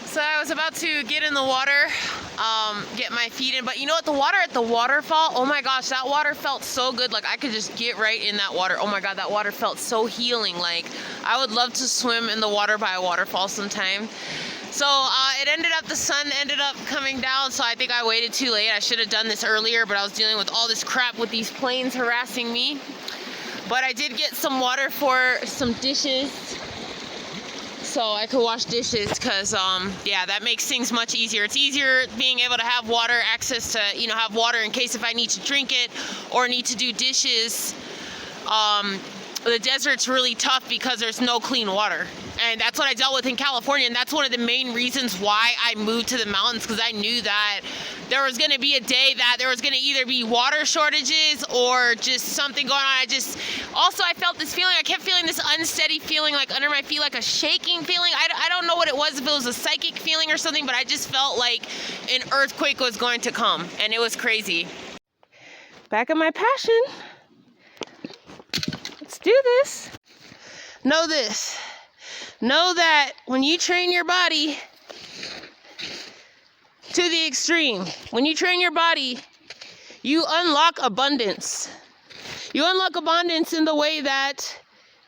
So I was about to get in the water, get my feet in, but you know what, the water at the waterfall, oh my gosh, that water felt so good. Like I could just get right in that water. Oh my God, that water felt so healing. Like I would love to swim in the water by a waterfall sometime. So it ended up, the sun ended up coming down, so I think I waited too late. I should have done this earlier, but I was dealing with all this crap with these planes harassing me. But I did get some water for some dishes, so I could wash dishes, because yeah, that makes things much easier. It's easier being able to have water, access to, you know, have water in case if I need to drink it or need to do dishes. The desert's really tough because there's no clean water. And that's what I dealt with in California, and that's one of the main reasons why I moved to the mountains, because I knew that there was going to be a day that there was going to either be water shortages or just something going on. I felt this feeling, I kept feeling this unsteady feeling like under my feet, like a shaking feeling. I don't know what it was, if it was a psychic feeling or something, but I just felt like an earthquake was going to come, and it was crazy. Back at my passion. Let's do this. Know this. Know that when you train your body to the extreme, when you train your body, you unlock abundance. You unlock abundance in the way that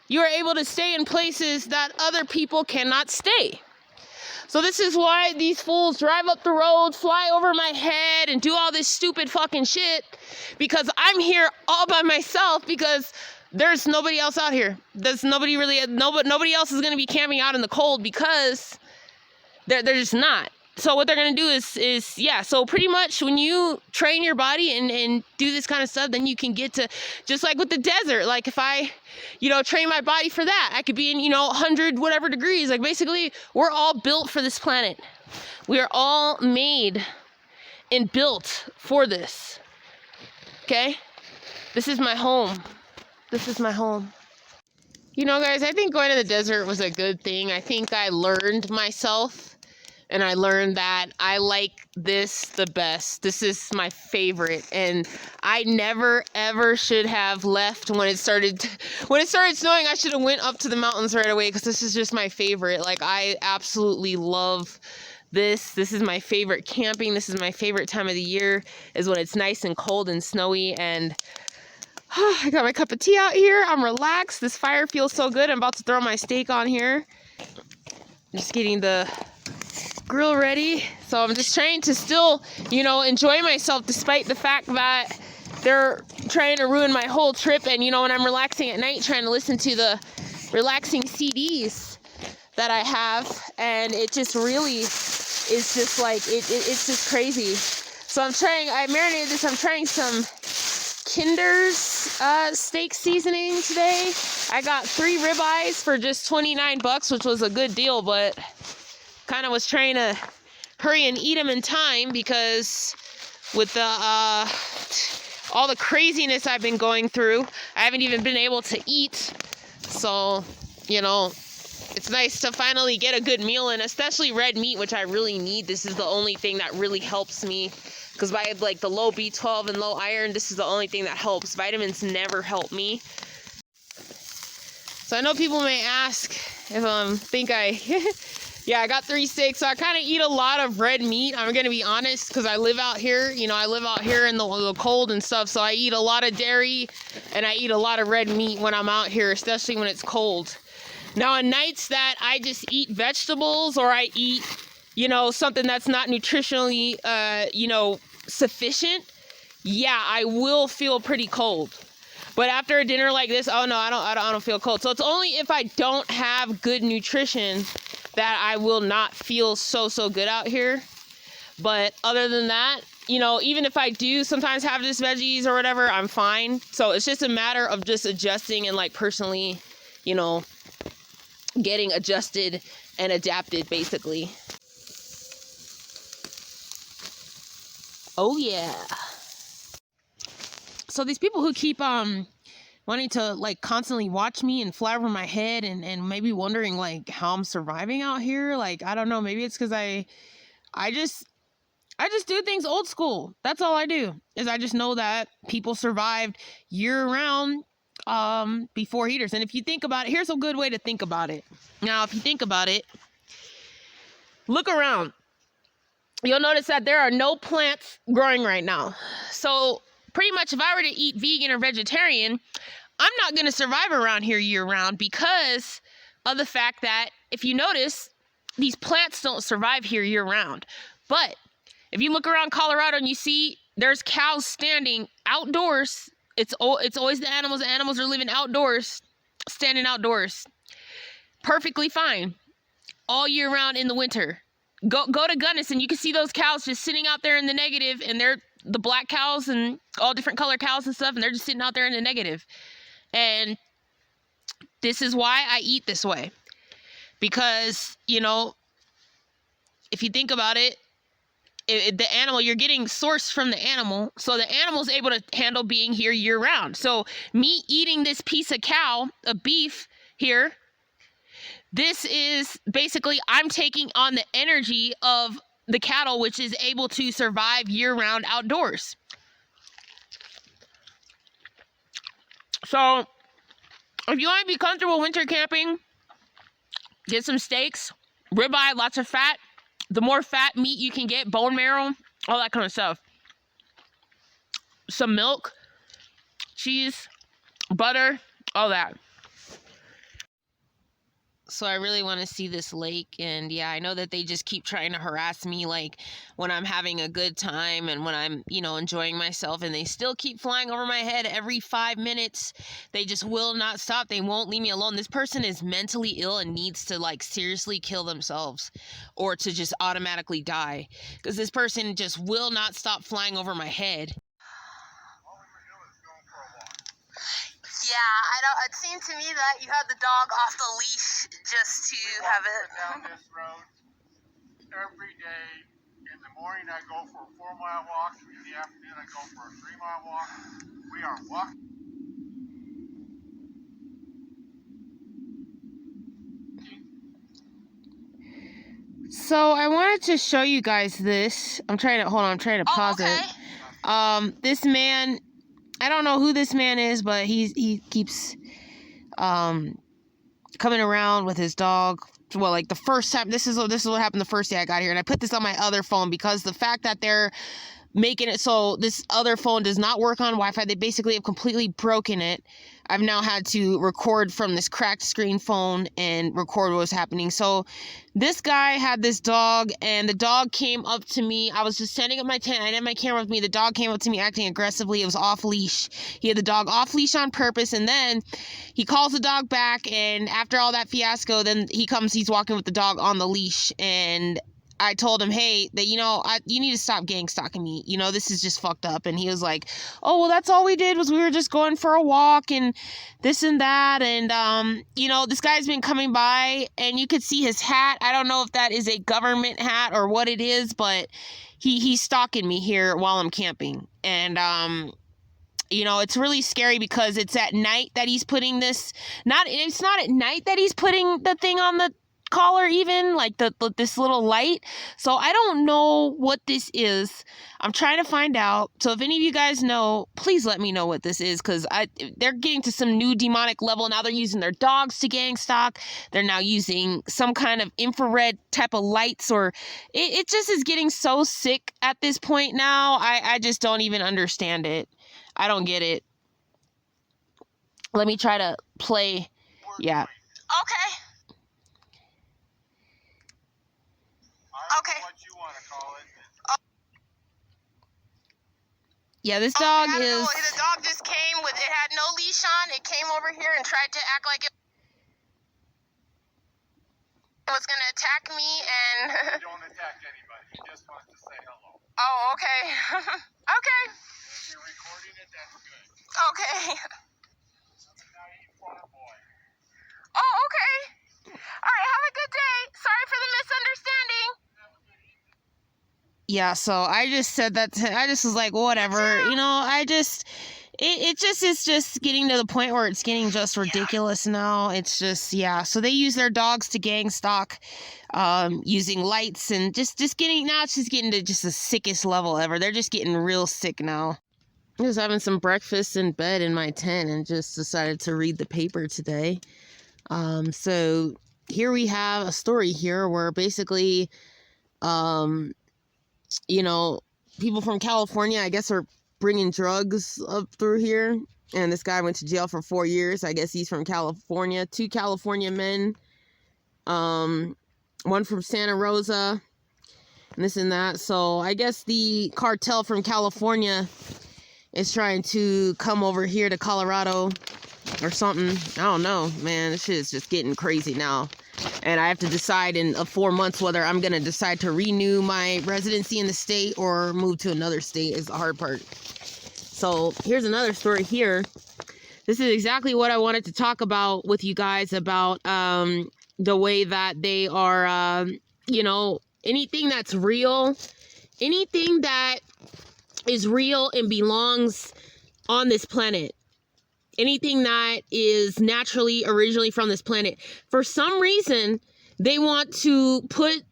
you are able to stay in places that other people cannot stay. So this is why these fools drive up the road, fly over my head, and do all this stupid fucking shit, because I'm here all by myself, because there's nobody else out here. There's nobody else is going to be camping out in the cold, because they're just not. So what they're going to do is yeah, so pretty much when you train your body and do this kind of stuff, then you can get to, just like with the desert, like if I, you know, train my body for that, I could be in, you know, 100 whatever degrees. Like basically, we're all built for this planet. We are all made and built for this. Okay? This is my home. This is my home. You know, guys, I think going to the desert was a good thing. I think I learned myself, and I learned that I like this the best. This is my favorite, and I never ever should have left when it started snowing. I should have went up to the mountains right away, because this is just my favorite. Like I absolutely love this. This is my favorite camping. This is my favorite time of the year, is when it's nice and cold and snowy. And I got my cup of tea out here. I'm relaxed. This fire feels so good. I'm about to throw my steak on here. Just getting the grill ready. So I'm just trying to still, you know, enjoy myself despite the fact that they're trying to ruin my whole trip. And, you know, when I'm relaxing at night, trying to listen to the relaxing CDs that I have. And it just really is just like, it's just crazy. So I marinated this. I'm trying some Kinder's steak seasoning today. I got 3 ribeyes for just $29, which was a good deal, but kind of was trying to hurry and eat them in time, because with the all the craziness I've been going through, I haven't even been able to eat. So, you know, it's nice to finally get a good meal in, especially red meat, which I really need. This is the only thing that really helps me, because I have like the low B12 and low iron. This is the only thing that helps. Vitamins never help me. So I know people may ask if think I yeah, I got 3 steaks, so I kind of eat a lot of red meat. I'm gonna be honest, because I live out here. You know, I live out here in the cold and stuff, so I eat a lot of dairy and I eat a lot of red meat when I'm out here, especially when it's cold. Now on nights that I just eat vegetables, or I eat, you know, something that's not nutritionally you know, sufficient, yeah, I will feel pretty cold. But after a dinner like this, oh no, I don't feel cold. So it's only if I don't have good nutrition that I will not feel so good out here. But other than that, you know, even if I do sometimes have just veggies or whatever, I'm fine. So it's just a matter of just adjusting and like personally, you know, getting adjusted and adapted basically. Oh yeah. So these people who keep wanting to like constantly watch me and fly over my head and maybe wondering like how I'm surviving out here, like I don't know, maybe it's because I just do things old school. That's all I do, is I just know that people survived year round before heaters. And if you think about it, here's a good way to think about it. Now if you think about it, look around. You'll notice that there are no plants growing right now. So pretty much if I were to eat vegan or vegetarian, I'm not going to survive around here year round because of the fact that if you notice, these plants don't survive here year round. But if you look around Colorado and you see there's cows standing outdoors, it's always the animals. The animals are living outdoors, standing outdoors. Perfectly fine all year round in the winter. Go to Gunnison, you can see those cows just sitting out there in the negative, and they're the black cows and all different color cows and stuff, and they're just sitting out there in the negative. And this is why I eat this way. Because, you know, if you think about it, the animal, you're getting source from the animal, so the animal's able to handle being here year round. So me eating this piece of cow, of beef here, this is basically, I'm taking on the energy of the cattle, which is able to survive year-round outdoors. So, if you want to be comfortable winter camping, get some steaks, ribeye, lots of fat. The more fat meat you can get, bone marrow, all that kind of stuff. Some milk, cheese, butter, all that. So I really want to see this lake, and yeah, I know that they just keep trying to harass me, like when I'm having a good time and when I'm, you know, enjoying myself, and they still keep flying over my head every 5 minutes. They just will not stop. They won't leave me alone. This person is mentally ill and needs to like seriously kill themselves or to just automatically die, because this person just will not stop flying over my head. Yeah, I don't. It seemed to me that you had the dog off the leash just to have it. Down this road every day. In the morning, I go for a 4-mile walk. In the afternoon, I go for a 3-mile walk. We are walking. So I wanted to show you guys this. I'm trying to pause it. This man, I don't know who this man is, but he keeps coming around with his dog. Well, like the first time, this is what happened the first day I got here, and I put this on my other phone because the fact that they're making it so this other phone does not work on Wi-Fi, they basically have completely broken it. I've now had to record from this cracked screen phone and record what was happening. So this guy had this dog, and the dog came up to me. I was just standing at my tent. I had my camera with me. The dog came up to me acting aggressively. It was off leash. He had the dog off leash on purpose, and then he calls the dog back, and after all that fiasco, then he's walking with the dog on the leash, and I told him, hey, that, you know, you need to stop gang stalking me. You know, this is just fucked up. And he was like, oh, well, that's all we did was we were just going for a walk and this and that. And, you know, this guy's been coming by and you could see his hat. I don't know if that is a government hat or what it is, but he's stalking me here while I'm camping. And, you know, it's really scary because it's at night that he's putting this. It's not at night that he's putting the thing on the collar, even like this little light. So I don't know what this is. I'm trying to find out. So if any of you guys know, please let me know what this is, because they're getting to some new demonic level. Now they're using their dogs to gang stalk. They're now using some kind of infrared type of lights, or it just is getting so sick at this point now. I just don't even understand it. I don't get it. Let me try to play. Yeah. Okay. Okay. What you want to call it. Yeah, this dog is. The dog just came with. It had no leash on. It came over here and tried to act like it was gonna attack me, and. He don't attack anybody. He just wants to say hello. Oh, okay. Okay. If you're recording it, that's good. Okay. Now you fun boy. Oh, okay. All right. Have a good day. Sorry for the misunderstanding. Yeah, so I just said that I just was like, whatever, you know, it's just getting to the point where it's getting just ridiculous now. It's just, yeah. So they use their dogs to gang stalk, using lights, and just getting, now it's just getting to just the sickest level ever. They're just getting real sick now. I was having some breakfast in bed in my tent and just decided to read the paper today. So here we have a story here where basically You know, people from California, I guess, are bringing drugs up through here. And this guy went to jail for 4 years. I guess he's from California. 2 California men. One from Santa Rosa. And this and that. So I guess the cartel from California is trying to come over here to Colorado or something. I don't know, man. This shit is just getting crazy now. And I have to decide in 4 months whether I'm going to decide to renew my residency in the state or move to another state is the hard part. So here's another story here. This is exactly what I wanted to talk about with you guys about the way that they are, you know, anything that's real, anything that is real and belongs on this planet. Anything that is naturally, originally from this planet. For some reason, they want to put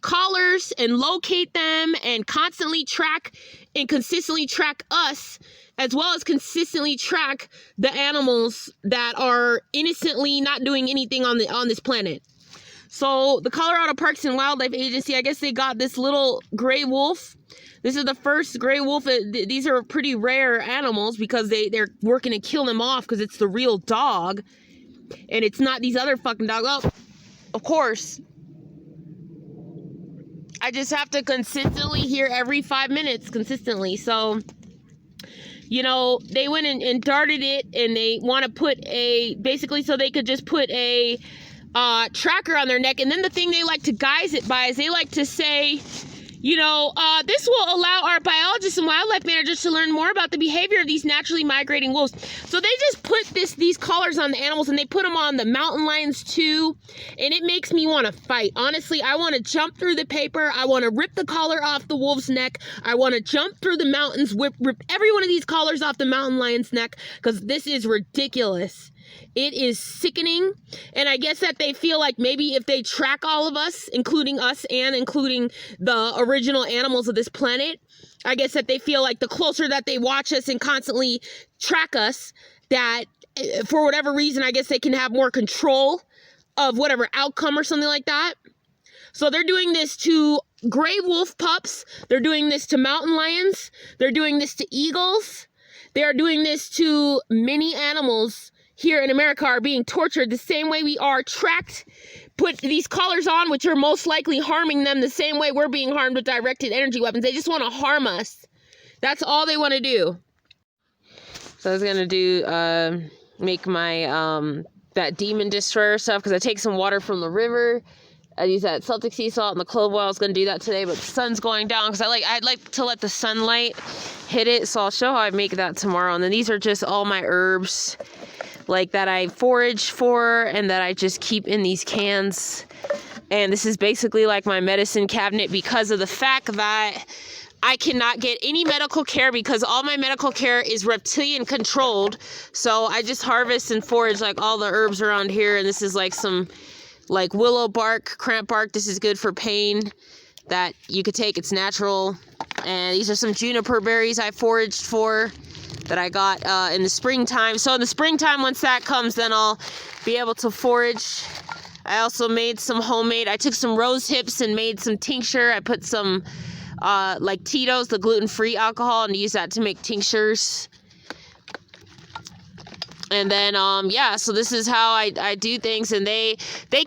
collars and locate them and constantly track and consistently track us, as well as consistently track the animals that are innocently not doing anything on this planet. So the Colorado Parks and Wildlife Agency, I guess they got this little gray wolf. This is the first gray wolf. These are pretty rare animals because they're working to kill them off because it's the real dog. And it's not these other fucking dogs. Oh, of course. I just have to consistently hear every 5 minutes consistently. So, you know, they went and darted it, and they want to put basically so they could just put a tracker on their neck. And then the thing they like to guise it by is they like to say, you know, this will allow our biologists and wildlife managers to learn more about the behavior of these naturally migrating wolves. So they just put these collars on the animals, and they put them on the mountain lions too. And it makes me want to fight. Honestly, I want to jump through the paper. I want to rip the collar off the wolf's neck. I want to jump through the mountains, rip every one of these collars off the mountain lion's neck, because this is ridiculous. It is sickening, and I guess that they feel like maybe if they track all of us, including us and including the original animals of this planet, I guess that they feel like the closer that they watch us and constantly track us, that for whatever reason, I guess they can have more control of whatever outcome or something like that. So they're doing this to gray wolf pups. They're doing this to mountain lions. They're doing this to eagles. They are doing this to many animals here in America are being tortured the same way we are tracked, put these collars on, which are most likely harming them the same way we're being harmed with directed energy weapons. They just want to harm us. That's all they want to do. So I was going to do, make my, that demon destroyer stuff, because I take some water from the river. I use that Celtic sea salt and the clove oil. I was going to do that today, but the sun's going down because I'd like to let the sunlight hit it. So I'll show how I make that tomorrow. And then these are just all my herbs, like that I forage for and that I just keep in these cans. And this is basically like my medicine cabinet because of the fact that I cannot get any medical care because all my medical care is reptilian controlled. So I just harvest and forage like all the herbs around here. And this is like some like willow bark, cramp bark. This is good for pain that you could take. It's natural. And these are some juniper berries I foraged for that I got in the springtime. So in the springtime, once that comes, then I'll be able to forage. I also made some homemade, I took some rose hips and made some tincture. I put some like Tito's, the gluten-free alcohol, and use that to make tinctures. And then, yeah, so this is how I do things, and they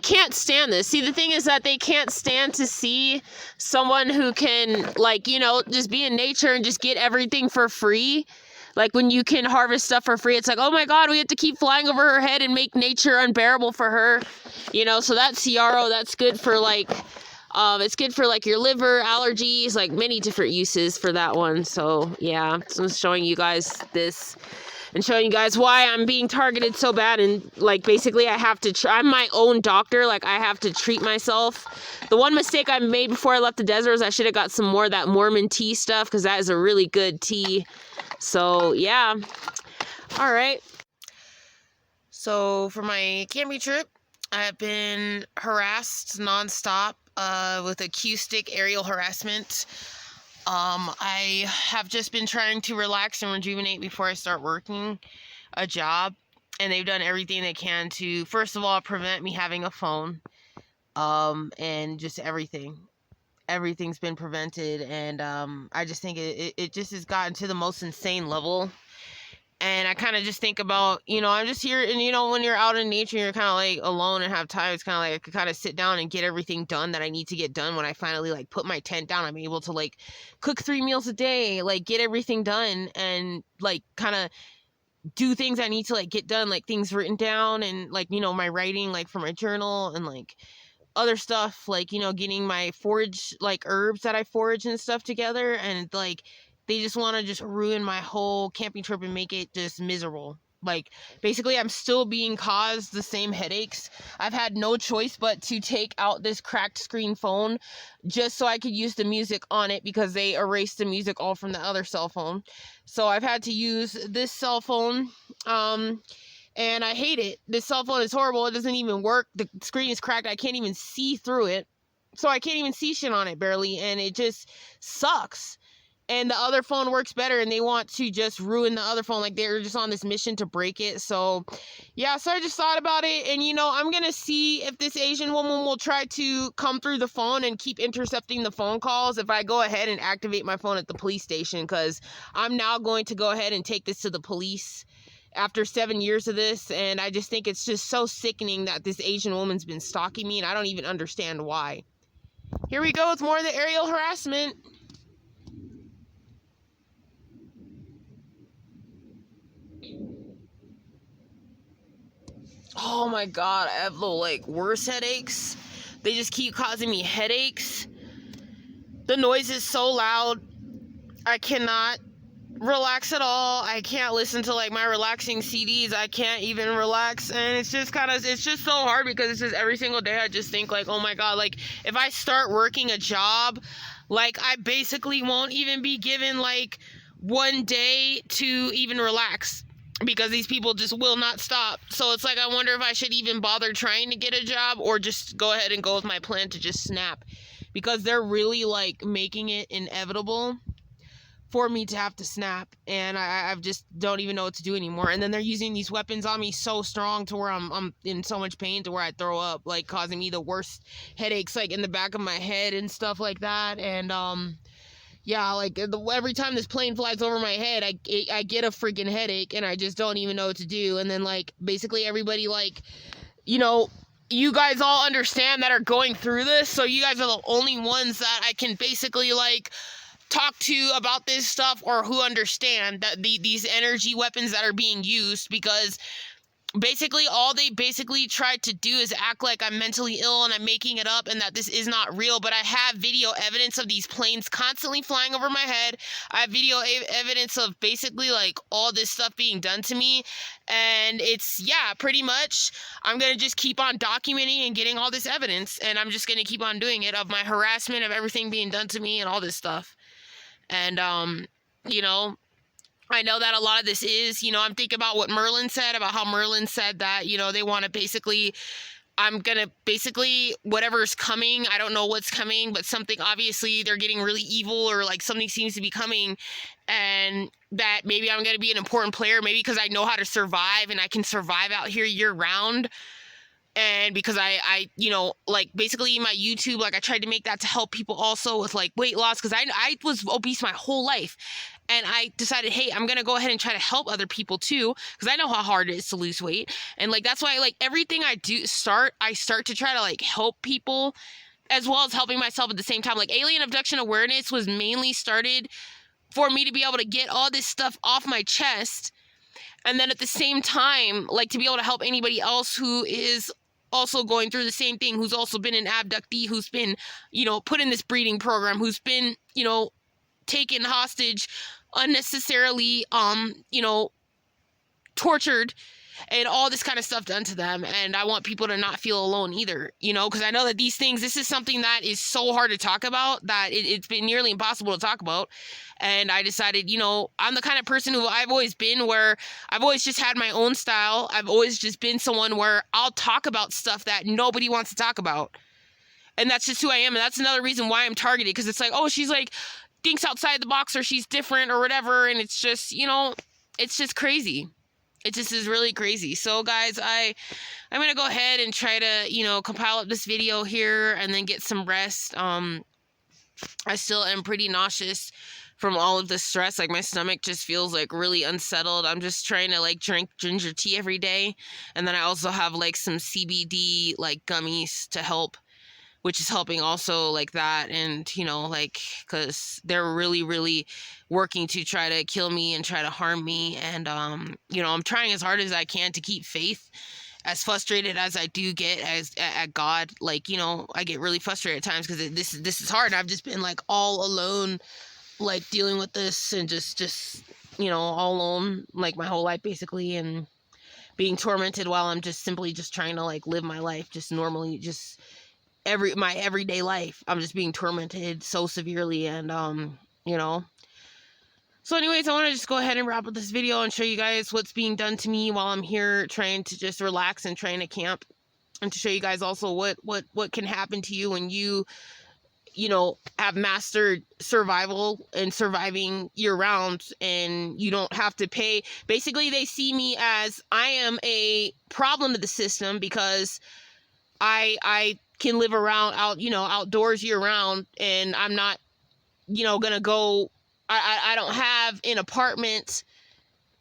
can't stand this. See, the thing is that they can't stand to see someone who can, like, you know, just be in nature and just get everything for free. Like, when you can harvest stuff for free, it's like, oh my God, we have to keep flying over her head and make nature unbearable for her. You know, so that yarrow, that's good for, like, it's good for, like, your liver, allergies, like, many different uses for that one. So, yeah, so I'm showing you guys this and showing you guys why I'm being targeted so bad. And, like, basically I have to, I'm my own doctor. Like, I have to treat myself. The one mistake I made before I left the desert is I should have got some more of that Mormon tea stuff, because that is a really good tea. So, yeah. All right. So, for my camping trip, I've been harassed nonstop with acoustic aerial harassment. I have just been trying to relax and rejuvenate before I start working a job. And they've done everything they can to, first of all, prevent me having a phone. And just everything. everything's been prevented. And I just think it just has gotten to the most insane level. And I kind of just think about, you know, I'm just here, and, you know, when you're out in nature, you're kind of like alone and have time, it's kind of like I could kind of sit down and get everything done that I need to get done. When I finally like put my tent down, I'm able to like cook 3 meals a day, like get everything done, and like kind of do things I need to like get done, like things written down, and like, you know, my writing, like for my journal, and like other stuff, like, you know, getting my forage, like herbs that I forage and stuff together. And like they just want to just ruin my whole camping trip and make it just miserable. Like, basically, I'm still being caused the same headaches. I've had no choice but to take out this cracked screen phone just so I could use the music on it, because they erased the music all from the other cell phone. So I've had to use this cell phone, and I hate it. This cell phone is horrible. It doesn't even work. The screen is cracked. I can't even see through it. So I can't even see shit on it barely, and it just sucks. And the other phone works better, and they want to just ruin the other phone. Like, they're just on this mission to break it. So, yeah, so I just thought about it. And, you know, I'm going to see if this Asian woman will try to come through the phone and keep intercepting the phone calls if I go ahead and activate my phone at the police station. Because I'm now going to go ahead and take this to the police after 7 years of this. And I just think it's just so sickening that this Asian woman's been stalking me, and I don't even understand why. Here we go with more of the aerial harassment. Oh my god, I have the like worst headaches. They just keep causing me headaches. The noise is so loud. I cannot relax at all. I can't listen to like my relaxing CDs. I can't even relax. And it's just it's just so hard, because it's just every single day I just think like, oh my god, like if I start working a job, like I basically won't even be given like 1 day to even relax, because these people just will not stop. So it's like, I wonder if I should even bother trying to get a job, or just go ahead and go with my plan to just snap, because they're really like making it inevitable for me to have to snap, and I just don't even know what to do anymore. And then they're using these weapons on me so strong to where I'm in so much pain to where I throw up, like causing me the worst headaches, like in the back of my head and stuff like that. And yeah, like every time this plane flies over my head, I get a freaking headache, and I just don't even know what to do. And then like basically everybody, like, you know, you guys all understand that are going through this, so you guys are the only ones that I can basically like talk to about this stuff, or who understand that these energy weapons that are being used. Because basically all they basically tried to do is act like I'm mentally ill and I'm making it up, and that this is not real. But I have video evidence of these planes constantly flying over my head. I have video evidence of basically like all this stuff being done to me. And it's, yeah, pretty much I'm gonna just keep on documenting and getting all this evidence, and I'm just gonna keep on doing it, of my harassment, of everything being done to me and all this stuff. And you know, I know that a lot of this is, you know, I'm thinking about what Merlin said, about how Merlin said that, you know, they want to basically, I'm going to basically, whatever's coming, I don't know what's coming, but something, obviously they're getting really evil, or like something seems to be coming, and that maybe I'm going to be an important player, maybe because I know how to survive, and I can survive out here year round. And because I, you know, like basically my YouTube, like I tried to make that to help people also with like weight loss, because I was obese my whole life. And I decided, hey, I'm going to go ahead and try to help other people too, because I know how hard it is to lose weight. And like, that's why like everything I do I start to try to like help people, as well as helping myself at the same time. Like alien abduction awareness was mainly started for me to be able to get all this stuff off my chest. And then at the same time, like to be able to help anybody else who is also going through the same thing, who's also been an abductee, who's been, you know, put in this breeding program, who's been, you know, taken hostage unnecessarily, you know, tortured, and all this kind of stuff done to them. And I want people to not feel alone either, you know, because I know that these things, this is something that is so hard to talk about that it's been nearly impossible to talk about. And I decided, you know, I'm the kind of person who I've always been, where I've always just had my own style. I've always just been someone where I'll talk about stuff that nobody wants to talk about. And that's just who I am. And that's another reason why I'm targeted, because it's like, oh, she's like thinks outside the box, or she's different or whatever. And it's just, you know, it's just crazy. It just is really crazy. So guys, I'm going to go ahead and try to, you know, compile up this video here and then get some rest. I still am pretty nauseous from all of the stress. Like, my stomach just feels like really unsettled. I'm just trying to like drink ginger tea every day. And then I also have like some CBD like gummies to help, which is helping also like that. And, you know, like, because they're really, really working to try to kill me and try to harm me. And, you know, I'm trying as hard as I can to keep faith. As frustrated as I do get at God, like, you know, I get really frustrated at times because this is hard. I've just been like all alone, like dealing with this, and just you know, all alone like my whole life basically, and being tormented while I'm just simply just trying to like live my life just normally, just my everyday life. I'm just being tormented so severely, and you know. So anyways, I want to just go ahead and wrap up this video and show you guys what's being done to me while I'm here trying to just relax and trying to camp, and to show you guys also what can happen to you when you know, have mastered survival and surviving year round, and you don't have to pay. Basically, they see me as I am a problem to the system because I can live outdoors year round, and I'm not, you know, gonna go. I don't have an apartment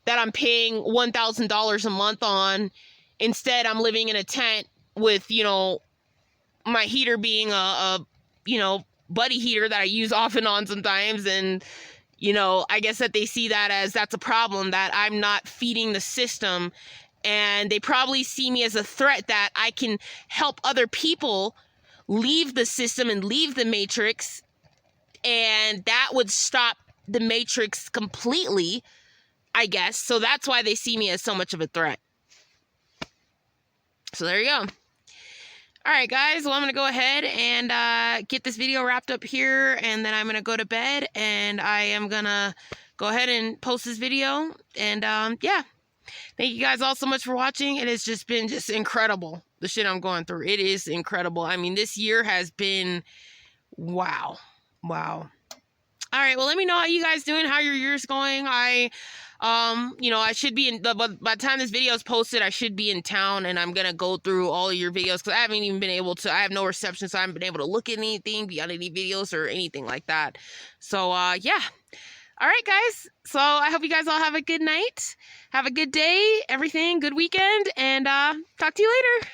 that I'm paying $1,000 a month on. Instead, I'm living in a tent with, you know, my heater being a you know, buddy heater that I use off and on sometimes. And, you know, I guess that they see that as that's a problem, that I'm not feeding the system. And they probably see me as a threat that I can help other people leave the system and leave the matrix. And that would stop the matrix completely, I guess. So that's why they see me as so much of a threat. So there you go. All right, guys. Well, I'm going to go ahead and get this video wrapped up here, and then I'm going to go to bed, and I am going to go ahead and post this video. And yeah, thank you guys all so much for watching. It has just been incredible, the shit I'm going through. It is incredible. I mean, this year has been wow. All right, well, let me know how you guys doing, how your year's going. You know, I should be by the time this video is posted, I should be in town, and I'm gonna go through all of your videos because I haven't even been able to. I have no reception, so I haven't been able to look at anything beyond any videos or anything like that. So yeah. All right, guys. So I hope you guys all have a good night, have a good day, everything, good weekend, and talk to you later.